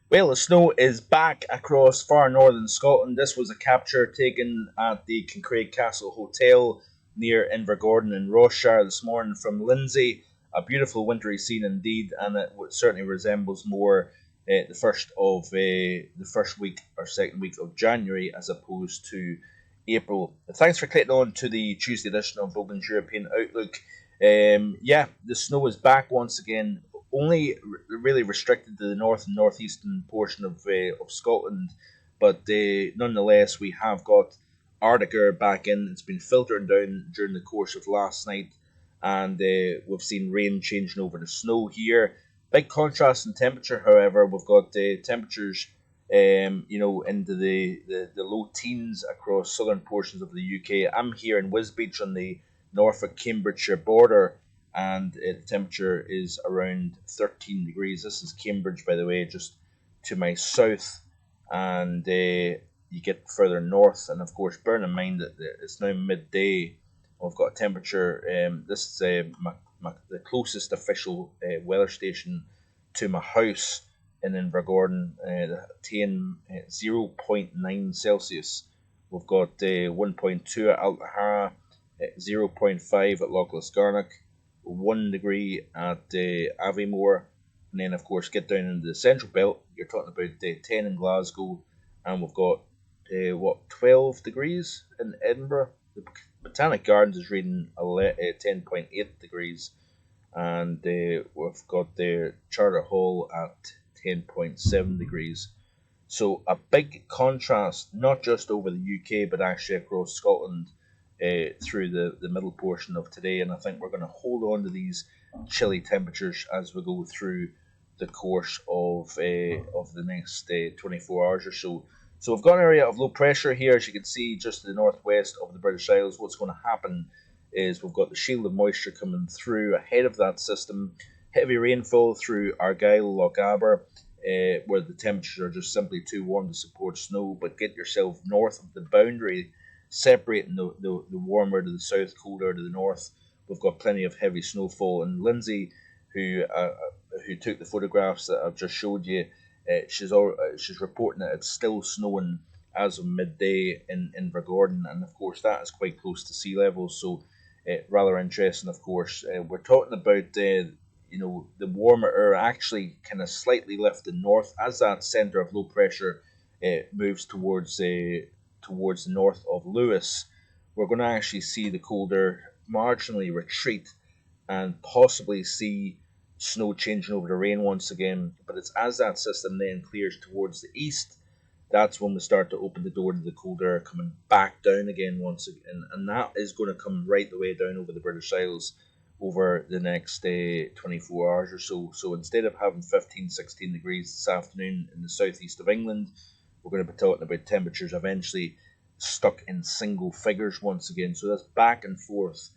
Well, the snow is back across far northern Scotland. This was a capture taken at the Kincraig Castle Hotel near Invergordon in Rossshire this morning from Lindsay. A beautiful wintry scene indeed, and it certainly resembles more the first week or second week of January as opposed to April. Thanks for clicking on to the Tuesday edition of Vogan's European Outlook. Yeah, the snow is back once again, only really restricted to the north and northeastern portion of Scotland, but nonetheless we have got Arctic air back in. It's been filtering down during the course of last night, and we've seen rain changing over to snow here. Big contrast in temperature, however. We've got temperatures, into the low teens across southern portions of the UK. I'm here in Wisbech on the Norfolk Cambridgeshire border, and the temperature is around 13 degrees. This is Cambridge, by the way, just to my south, and you get further north, and of course, bear in mind that it's now midday. We've got a temperature. This is the closest official weather station to my house in Invergordon, 0.9 Celsius. We've got 1.2 at Altahara, 0.5 at Loch Garnock, 1 degree at Aviemore, and then of course get down into the central belt. You're talking about 10 in Glasgow, and we've got 12 degrees in Edinburgh. The Botanic Gardens is reading 10.8 degrees, and we've got the Charter Hall at 10.7 degrees. So a big contrast, not just over the UK, but actually across Scotland through the middle portion of today. And I think we're going to hold on to these chilly temperatures as we go through the course of the next 24 hours or so. So we've got an area of low pressure here, as you can see, just to the northwest of the British Isles. What's going to happen is we've got the shield of moisture coming through ahead of that system. Heavy rainfall through Argyll, Lochaber, where the temperatures are just simply too warm to support snow. But get yourself north of the boundary, separating the warmer to the south, colder to the north. We've got plenty of heavy snowfall. And Lindsay, who took the photographs that I've just showed you, she's reporting that it's still snowing as of midday in Invergordon, and of course that is quite close to sea level. So rather interesting. Of course, we're talking about the warmer air actually kind of slightly lifting north as that centre of low pressure moves towards the north of Lewis. We're going to actually see the colder marginally retreat and possibly see snow changing over to rain once again. But it's as that system then clears towards the east, that's when we start to open the door to the cold air coming back down again once again. And that is going to come right the way down over the British Isles over the next 24 hours or so. So instead of having 15, 16 degrees this afternoon in the southeast of England, we're going to be talking about temperatures eventually stuck in single figures once again. So this back and forth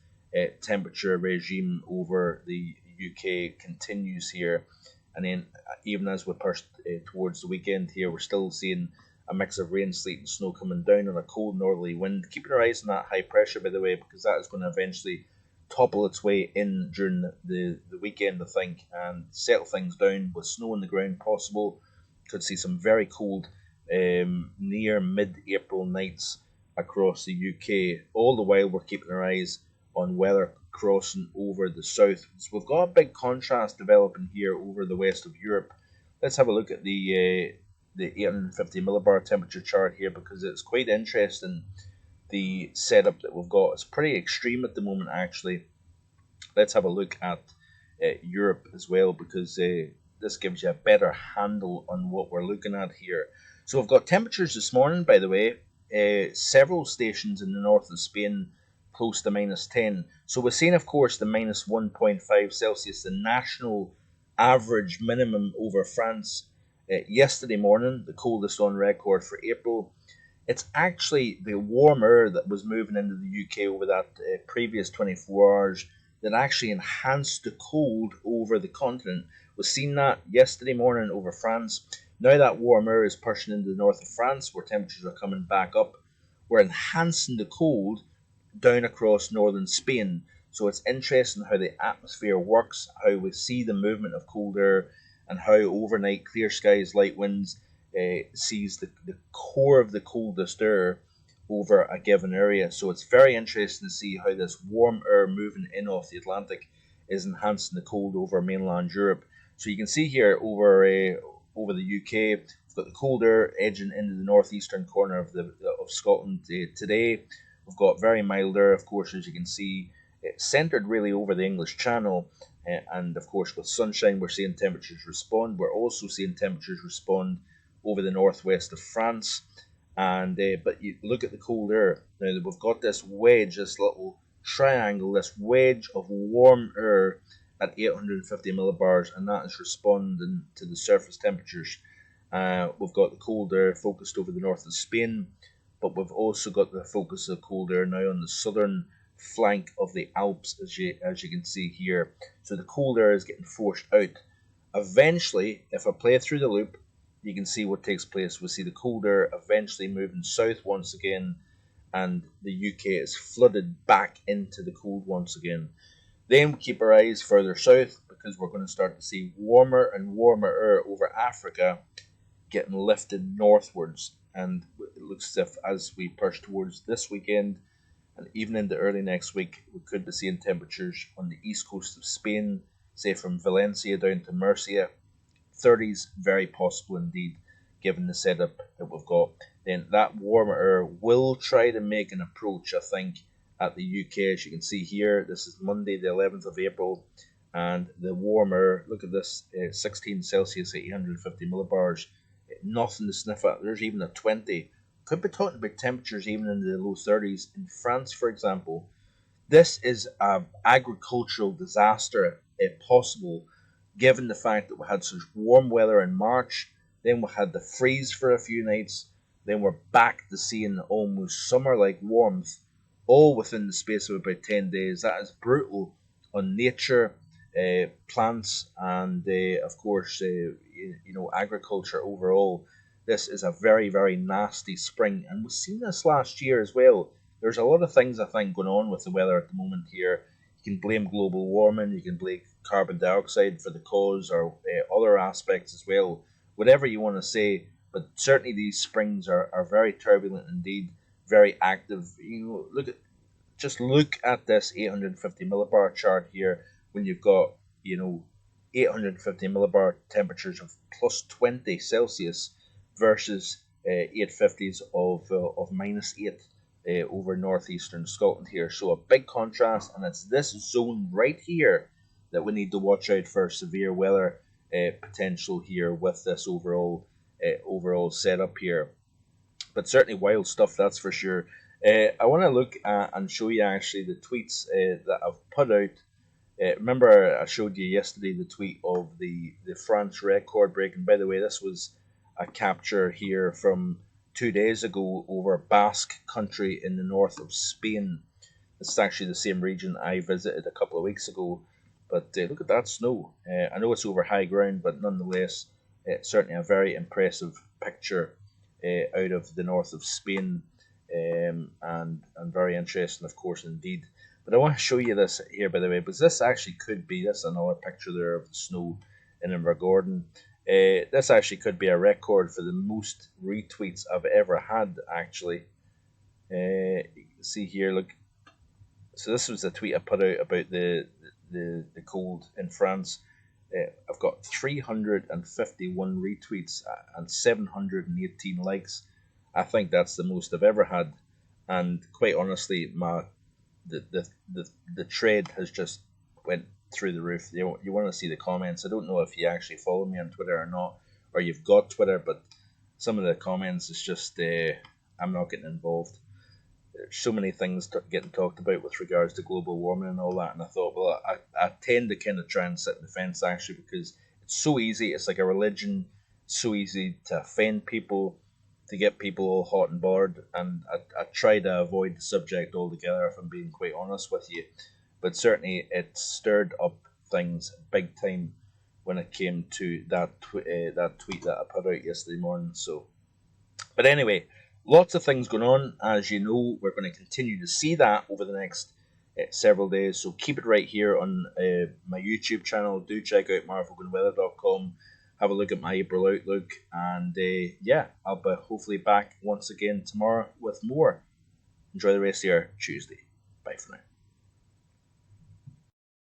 temperature regime over the UK continues here. And then even as we push towards the weekend here, we're still seeing a mix of rain, sleet, and snow coming down on a cold northerly wind. Keeping our eyes on that high pressure, by the way, because that is going to eventually topple its way in during the weekend, I think, and settle things down with snow on the ground possible. Could see some very cold near mid-April nights across the UK. All the while, we're keeping our eyes on weather crossing over the south. So we've got a big contrast developing here over the west of Europe. Let's have a look at the 850 millibar temperature chart here, because it's quite interesting, the setup that we've got. It's pretty extreme at the moment, actually. Let's have a look at Europe as well, because this gives you a better handle on what we're looking at here. So we've got temperatures this morning, by the way, several stations in the north of Spain close to minus 10. So we're seeing, of course, the minus 1.5 Celsius, the national average minimum over France yesterday morning, the coldest on record for April. It's actually the warm air that was moving into the UK over that previous 24 hours that actually enhanced the cold over the continent. We've seen that yesterday morning over France. Now that warm air is pushing into the north of France, where temperatures are coming back up. We're enhancing the cold down across northern Spain. So it's interesting how the atmosphere works, how we see the movement of cold air, and how overnight clear skies, light winds sees the core of the coldest air over a given area. So it's very interesting to see how this warm air moving in off the Atlantic is enhancing the cold over mainland Europe. So you can see here over the UK, we've got the cold air edging into the northeastern corner of Scotland today. We've got very mild air, of course, as you can see, centred really over the English Channel. And of course, with sunshine, we're seeing temperatures respond. We're also seeing temperatures respond over the northwest of France. And but you look at the cold air. Now we've got this wedge, this little triangle, this wedge of warm air at 850 millibars, and that is responding to the surface temperatures. We've got the cold air focused over the north of Spain, but we've also got the focus of cold air now on the southern flank of the Alps, as you can see here. So the cold air is getting forced out. Eventually, if I play through the loop, you can see what takes place. We see the cold air eventually moving south once again, and the UK is flooded back into the cold once again. Then we keep our eyes further south because we're going to start to see warmer and warmer air over Africa getting lifted northwards. And it looks as if as we push towards this weekend and even into early next week, we could be seeing temperatures on the east coast of Spain, say from Valencia down to Murcia. 30s, very possible indeed, given the setup that we've got. Then that warmer air will try to make an approach, I think, at the UK. As you can see here, this is Monday the 11th of April, and the warmer, look at this, 16 Celsius, 850 millibars, nothing to sniff at. There's even a 20. Could be talking about temperatures even in the low 30s. In France, for example, this is an agricultural disaster, if possible, given the fact that we had such warm weather in March, then we had the freeze for a few nights, then we're back to seeing almost summer-like warmth, all within the space of about 10 days. That is brutal on nature, plants, and of course, agriculture overall. This is a very, very nasty spring, and we've seen this last year as well. There's a lot of things, I think, going on with the weather at the moment here. You can blame global warming, you can blame carbon dioxide for the cause, or other aspects as well. Whatever you want to say, but certainly these springs are very turbulent indeed, very active. Look at this 850 millibar chart here when you've got 850 millibar temperatures of plus 20 Celsius versus 850s of minus 8 over northeastern Scotland here. So a big contrast, and it's this zone right here that we need to watch out for severe weather potential here with this overall setup here. But certainly wild stuff, that's for sure. I want to look at and show you actually the tweets that I've put out. Remember, I showed you yesterday the tweet of the France record breaking. By the way, this was a capture here from 2 days ago over Basque country in the north of Spain. This is actually the same region I visited a couple of weeks ago. But look at that snow. I know it's over high ground, but nonetheless, certainly a very impressive picture out of the north of Spain, and very interesting, of course, indeed. But I want to show you this here, by the way, because this actually could be, this another picture there of the snow in Invergordon. This actually could be a record for the most retweets I've ever had, actually. You can see here, look. So this was the tweet I put out about the cold in France. I've got 351 retweets and 718 likes. I think that's the most I've ever had, and quite honestly, the trade has just went through the roof. You want to see the comments. I don't know if you actually follow me on Twitter or not, or you've got Twitter, but some of the comments is just I'm not getting involved. There's so many things getting talked about with regards to global warming and all that, and I thought, well, I tend to kind of try and sit in the fence actually, because it's so easy. It's like a religion. It's so easy to offend people, to get people all hot and bothered, and I try to avoid the subject altogether, if I'm being quite honest with you. But certainly it stirred up things big time when it came to that tweet that I put out yesterday morning. So, but anyway, lots of things going on. As you know, we're going to continue to see that over the next several days. So keep it right here on my YouTube channel. Do check out marvelgoodweather.com. have a look at my April outlook, and yeah, I'll be hopefully back once again tomorrow with more. Enjoy the rest of your Tuesday. Bye for now.